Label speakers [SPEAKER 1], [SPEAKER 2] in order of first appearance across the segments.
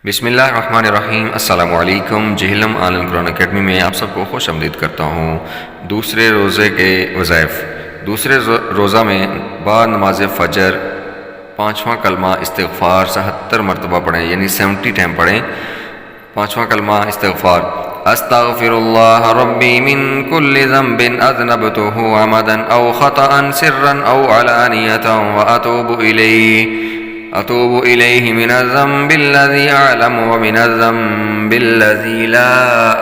[SPEAKER 1] بسم اللہ الرحمن الرحیم۔ السلام علیکم۔ Jhelum on line Quran academy میں آپ سب کو خوش آمدید کرتا ہوں۔ دوسرے روزے کے وظائف۔ دوسرے روزہ میں بعد نماز فجر 5واں کلمہ استغفار 77 مرتبہ پڑھیں، یعنی 70 ٹائم پڑھیں۔ 5واں کلمہ استغفار: استغفر اللہ ربی من کل ذنب اذنبته عمدا او خطأ سرا او علانیة اتوب الیہ من الذنب الذی اعلم ومن الذنب الذی لا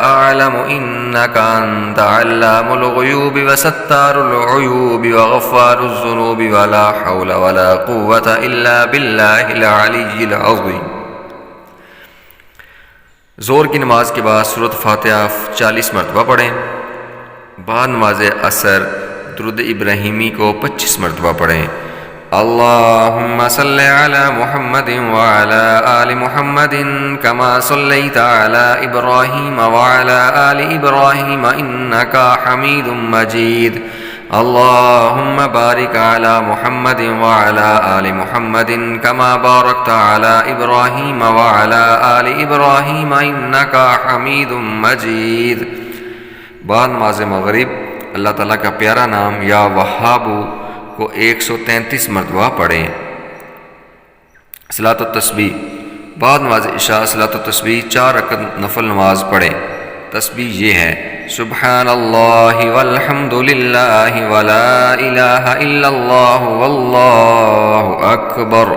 [SPEAKER 1] اعلم انک انت علام الغیوب وستار العیوب وغفار الذنوب ولا حول ولا قوة الا باللہ العلی العظیم۔ زور کی نماز کے بعد سورۃ فاتحہ 40 مرتبہ پڑھیں۔ بعد نماز عصر درود ابراہیمی کو 25 مرتبہ پڑھیں۔ اللہم صل علی محمد وعلی آل محمد کما صلیت علی ابراہیم وعلی آل ابراہیم انکا حمید مجید۔ اللہم بارک علی محمد وعلی آل محمد کما بارکت علی ابراہیم وعلی آل ابراہیم انکا حمید مجید۔ بعد نماز مغرب اللہ تعالیٰ کا پیارا نام یا وہاب کو 133 مرتبہ پڑھیں۔ صلاۃ التسبیح: بعد نماز عشاء صلاۃ التسبیح 4 رکعت نفل نماز پڑھیں۔ تسبیح یہ ہے: سبحان اللہ والحمد للہ ولا الہ الا اللہ واللہ اکبر۔